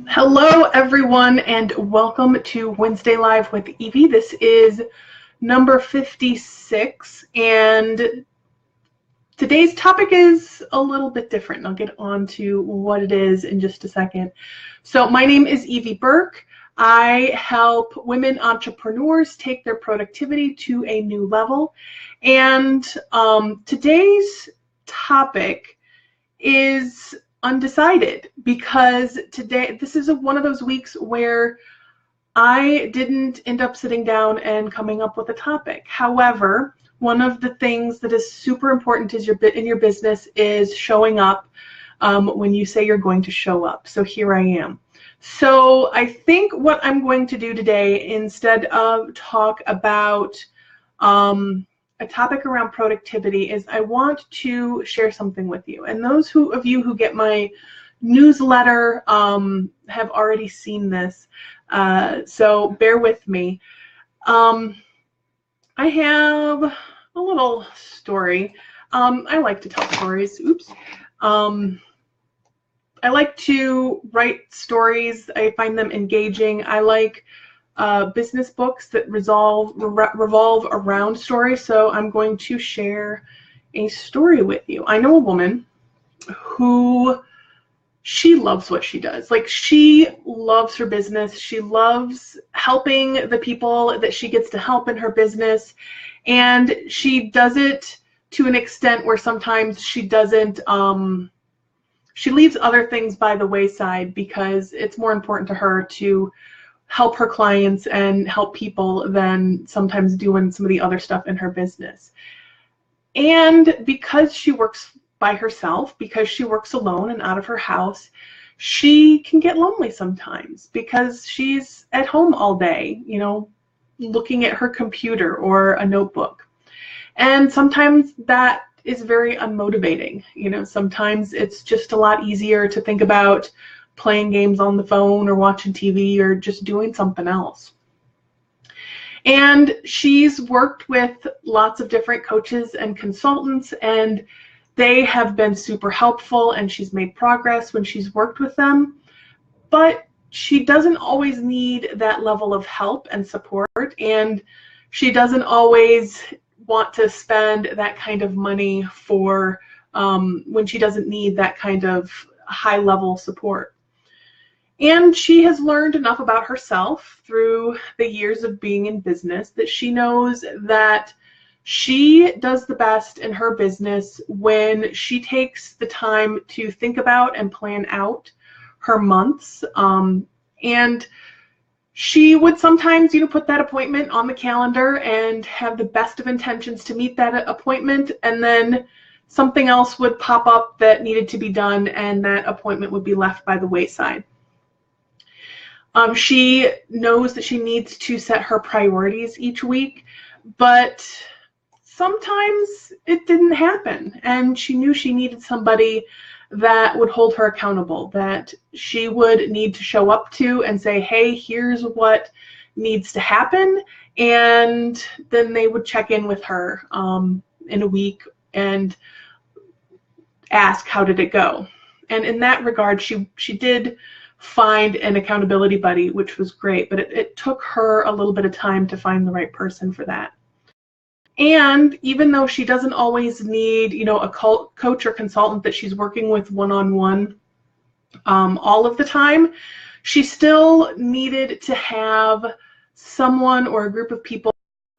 Hello, everyone, and welcome to Wednesday Live with Evie. This is number 56, and today's topic is a little bit different. I'll get on to what it is in just a second. So my name is Evie Burke. I help women entrepreneurs take their productivity to a new level, and today's topic is undecided because this is one of those weeks where I didn't end up sitting down and coming up with a topic. However, one of the things that is super important in your business is showing up when you say you're going to show up. So here I am. So I think what I'm going to do today, instead of talk about a topic around productivity, is I want to share something with you. And those of you who get my newsletter have already seen this, so bear with me. I have a little story. I like to tell stories. Oops. I like to write stories. I find them engaging. I like business books that revolve around stories, so I'm going to share a story with you. I know a woman who, she loves what she does. Like, she loves her business. She loves helping the people that she gets to help in her business, and she does it to an extent where sometimes she doesn't, she leaves other things by the wayside because it's more important to her to help her clients and help people than sometimes doing some of the other stuff in her business. And because she works by herself, because she works alone and out of her house, she can get lonely sometimes because she's at home all day, you know, looking at her computer or a notebook. And sometimes that is very unmotivating. You know, sometimes it's just a lot easier to think about playing games on the phone or watching TV or just doing something else. And she's worked with lots of different coaches and consultants, and they have been super helpful, and she's made progress when she's worked with them. But she doesn't always need that level of help and support, and she doesn't always want to spend that kind of money for when she doesn't need that kind of high level support. And she has learned enough about herself through the years of being in business that she knows that she does the best in her business when she takes the time to think about and plan out her months. And she would sometimes, you know, put that appointment on the calendar and have the best of intentions to meet that appointment, and then something else would pop up that needed to be done, and that appointment would be left by the wayside. She knows that she needs to set her priorities each week, but sometimes it didn't happen, and she knew she needed somebody that would hold her accountable, that she would need to show up to and say, hey, here's what needs to happen, and then they would check in with her in a week and ask, how did it go? And in that regard, she did find an accountability buddy, which was great, but it took her a little bit of time to find the right person for that. And even though she doesn't always need, you know, a coach or consultant that she's working with one-on-one all of the time, she still needed to have someone or a group of people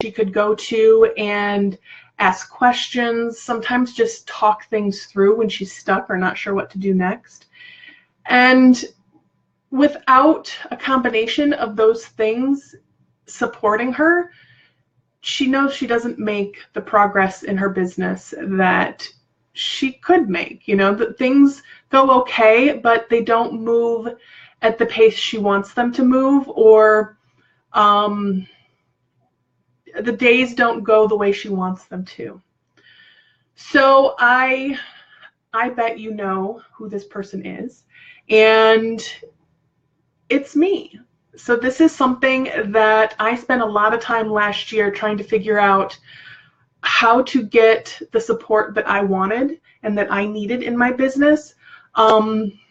she could go to and ask questions, sometimes just talk things through when she's stuck or not sure what to do next. And without a combination of those things supporting her, she knows she doesn't make the progress in her business that she could make. You know, that things go okay, but they don't move at the pace she wants them to move, or the days don't go the way she wants them to. So I bet you know who this person is, and it's me. So this is something that I spent a lot of time last year trying to figure out how to get the support that I wanted and that I needed in my business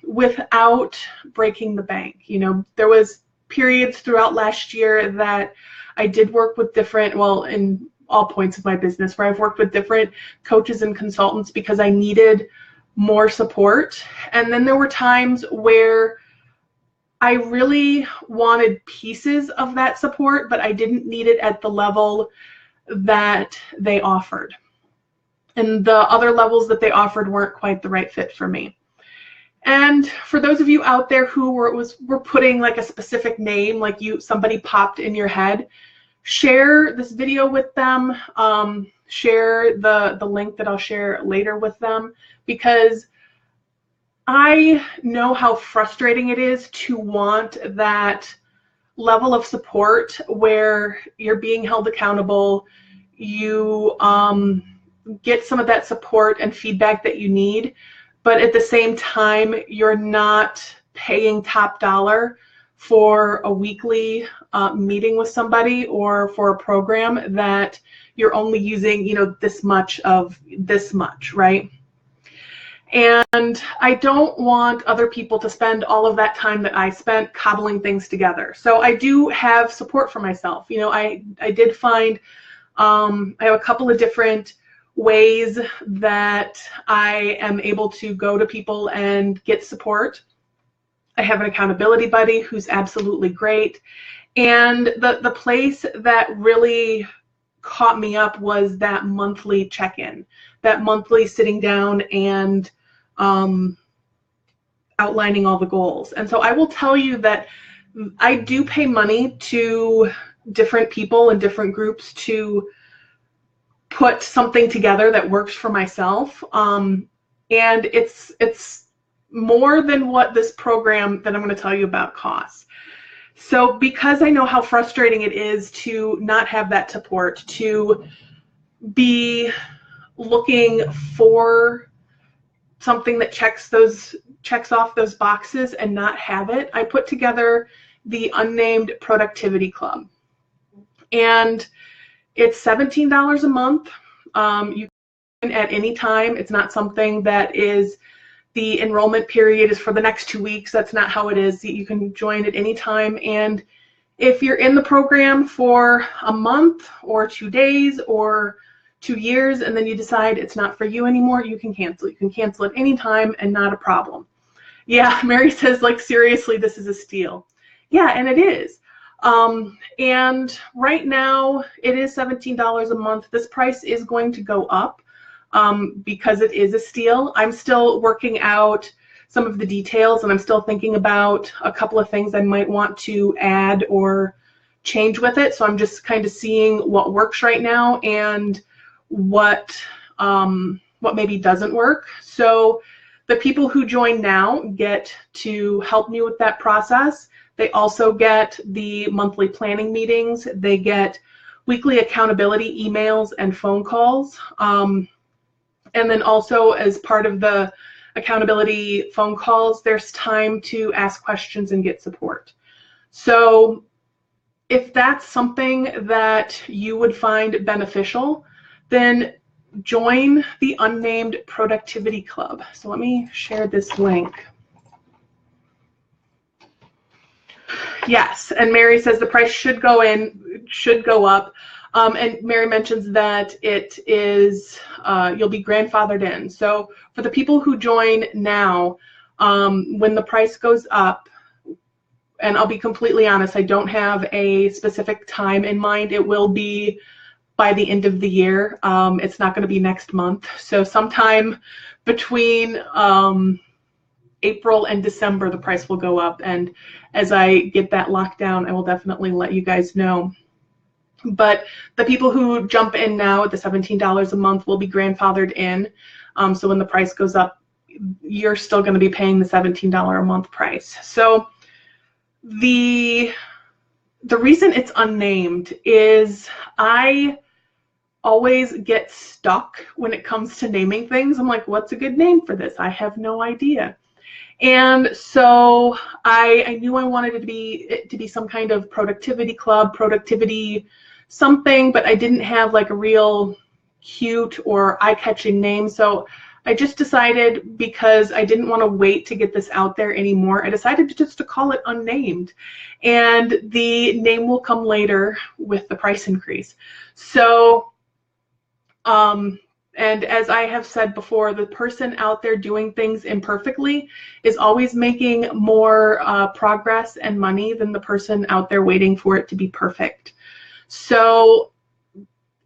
without breaking the bank. You know, there was periods throughout last year that I did work with different, well, in all points of my business, where I've worked with different coaches and consultants because I needed more support. And then there were times where I really wanted pieces of that support, but I didn't need it at the level that they offered. And the other levels that they offered weren't quite the right fit for me. And for those of you out there who were putting like a specific name, like somebody popped in your head, share this video with them, share the link that I'll share later with them, because I know how frustrating it is to want that level of support where you're being held accountable, you get some of that support and feedback that you need, but at the same time, you're not paying top dollar for a weekly meeting with somebody or for a program that you're only using, you know, this much of this much, right? And I don't want other people to spend all of that time that I spent cobbling things together. So I do have support for myself. You know, I did find, I have a couple of different ways that I am able to go to people and get support. I have an accountability buddy who's absolutely great. And the place that really caught me up was that monthly check-in, that monthly sitting down and outlining all the goals. And so I will tell you that I do pay money to different people and different groups to put something together that works for myself. And it's more than what this program that I'm going to tell you about costs. So because I know how frustrating it is to not have that support, to be looking for something that checks off those boxes and not have it, I put together the Unnamed Productivity Club. And it's $17 a month. You can at any time. It's not something that is, the enrollment period is for the next 2 weeks. That's not how it is. You can join at any time. And if you're in the program for a month or 2 days or 2 years, and then you decide it's not for you anymore, you can cancel. You can cancel at any time and not a problem. Yeah, Mary says, like, seriously, this is a steal. Yeah, and it is. And right now it is $17 a month. This price is going to go up because it is a steal. I'm still working out some of the details, and I'm still thinking about a couple of things I might want to add or change with it. So I'm just kind of seeing what works right now and what maybe doesn't work. So the people who join now get to help me with that process. They also get the monthly planning meetings. They get weekly accountability emails and phone calls. And then also, as part of the accountability phone calls, there's time to ask questions and get support. So if that's something that you would find beneficial, then join the Unnamed Productivity Club. So let me share this link. Yes, and Mary says the price should go up. And Mary mentions that it is, you'll be grandfathered in. So for the people who join now, when the price goes up, and I'll be completely honest, I don't have a specific time in mind. It will be by the end of the year. It's not going to be next month. So sometime between April and December, the price will go up. And as I get that locked down, I will definitely let you guys know. But the people who jump in now at the $17 a month will be grandfathered in. So when the price goes up, you're still going to be paying the $17 a month price. So the reason it's unnamed is I always get stuck when it comes to naming things. I'm like, what's a good name for this? I have no idea. And so I knew I wanted it to be some kind of productivity club, productivity something, but I didn't have like a real cute or eye-catching name. So I just decided, because I didn't want to wait to get this out there anymore, I decided to call it Unnamed. And the name will come later with the price increase. So, and as I have said before, the person out there doing things imperfectly is always making more progress and money than the person out there waiting for it to be perfect. So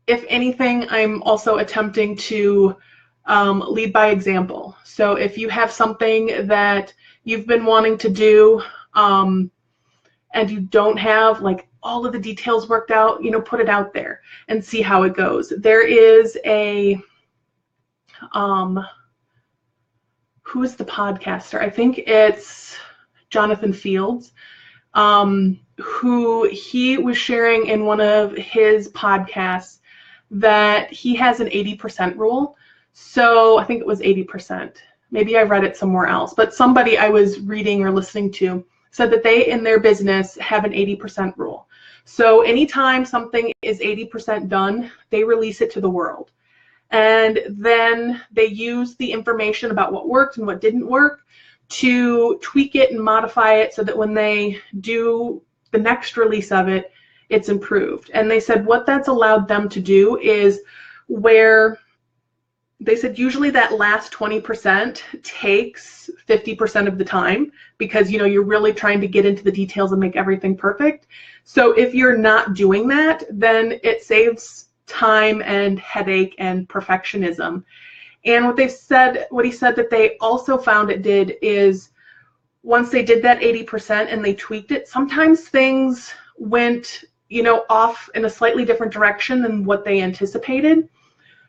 if anything, I'm also attempting to lead by example. So if you have something that you've been wanting to do and you don't have like all of the details worked out, you know, put it out there and see how it goes. There is a who's the podcaster? I think it's Jonathan Fields, who he was sharing in one of his podcasts that he has an 80% rule. So I think it was 80%. Maybe I read it somewhere else, but somebody I was reading or listening to said that they in their business have an 80% rule. So anytime something is 80% done, they release it to the world. And then they use the information about what worked and what didn't work to tweak it and modify it so that when they do the next release of it, it's improved. And they said what that's allowed them to do is where they said usually that last 20% takes 50% of the time because, you know, you're really trying to get into the details and make everything perfect. So if you're not doing that, then it saves time and headache and perfectionism. And what he said that they also found it did is once they did that 80% and they tweaked it, sometimes things went, you know, off in a slightly different direction than what they anticipated.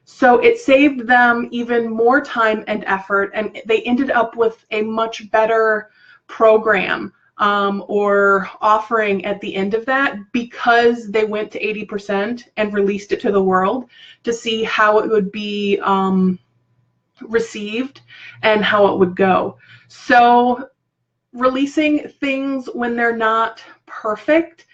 So it saved them even more time and effort, and they ended up with a much better program or offering at the end of that because they went to 80% and released it to the world to see how it would be received and how it would go. So releasing things when they're not perfect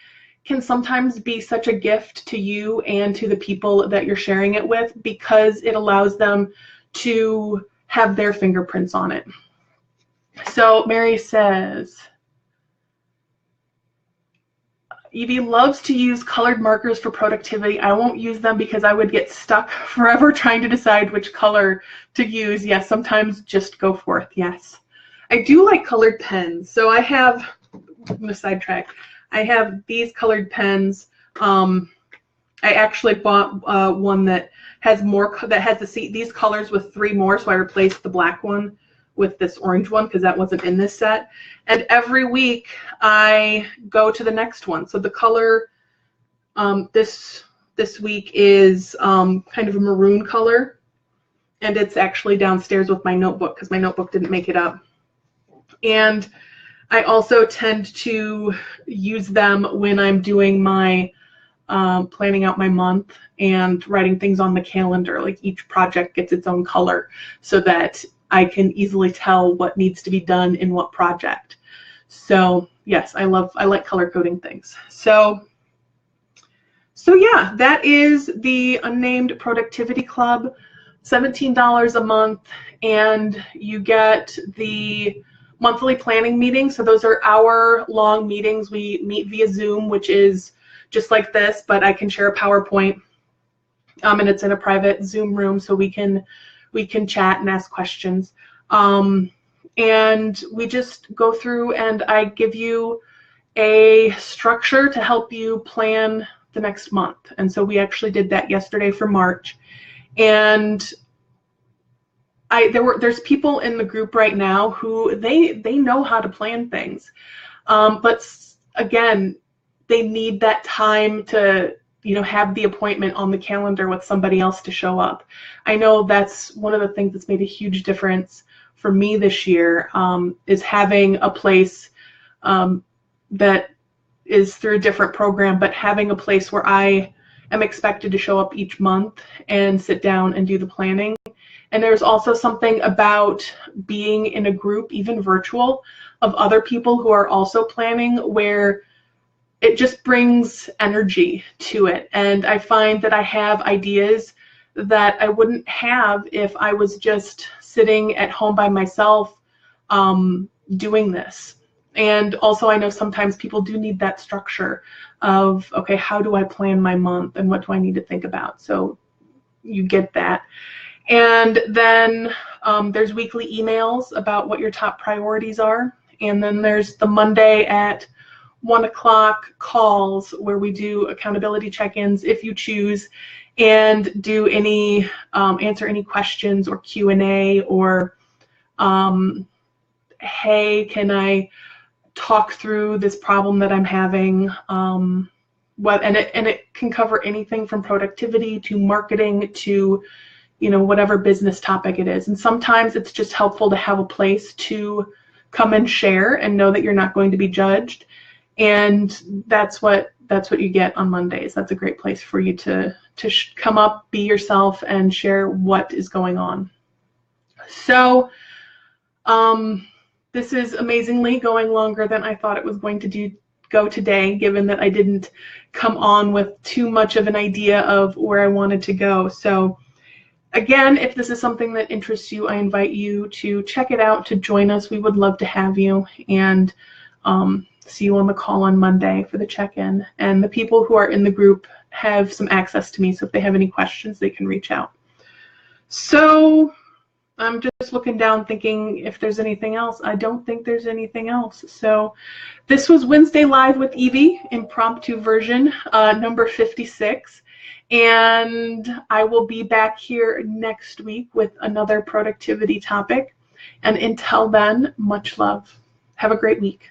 can sometimes be such a gift to you and to the people that you're sharing it with because it allows them to have their fingerprints on it. So Mary says, Evie loves to use colored markers for productivity. I won't use them because I would get stuck forever trying to decide which color to use. Yes, sometimes just go forth. Yes. I do like colored pens. So I have, I'm going to sidetrack. I have these colored pens. I actually bought one that has more, that has these colors with 3 more. So I replaced the black one with this orange one because that wasn't in this set. And every week I go to the next one. So the color this week is kind of a maroon color, and it's actually downstairs with my notebook because my notebook didn't make it up. And I also tend to use them when I'm doing my planning out my month and writing things on the calendar. Like each project gets its own color so that I can easily tell what needs to be done in what project. So yes, I like color coding things. So yeah, that is the Unnamed Productivity Club, $17 a month, and you get the monthly planning meetings. So those are hour-long meetings. We meet via Zoom, which is just like this, but I can share a PowerPoint, and it's in a private Zoom room, so we can chat and ask questions. And we just go through and I give you a structure to help you plan the next month. And so we actually did that yesterday for March. And there's people in the group right now who they know how to plan things. But again, they need that time to, you know, have the appointment on the calendar with somebody else to show up. I know that's one of the things that's made a huge difference for me this year, is having a place that is through a different program, but having a place where I am expected to show up each month and sit down and do the planning. And there's also something about being in a group, even virtual, of other people who are also planning where it just brings energy to it. And I find that I have ideas that I wouldn't have if I was just sitting at home by myself doing this. And also I know sometimes people do need that structure of, okay, how do I plan my month and what do I need to think about? So you get that. And then there's weekly emails about what your top priorities are. And then there's the Monday at 1 o'clock calls where we do accountability check-ins if you choose, and do any answer any questions or Q&A, or hey, can I talk through this problem that I'm having? And it can cover anything from productivity to marketing to, you know, whatever business topic it is. And sometimes it's just helpful to have a place to come and share and know that you're not going to be judged. And that's what you get on Mondays. That's a great place for you to come up, be yourself, and share what is going on. So this is amazingly going longer than I thought it was going to go today, given that I didn't come on with too much of an idea of where I wanted to go. So again, if this is something that interests you, I invite you to check it out, to join us. We would love to have you, and see you on the call on Monday for the check-in. And the people who are in the group have some access to me, so if they have any questions, they can reach out. So I'm just looking down thinking if there's anything else. I don't think there's anything else. So this was Wednesday Live with Evie, impromptu version, number 56. And I will be back here next week with another productivity topic. And until then, much love. Have a great week.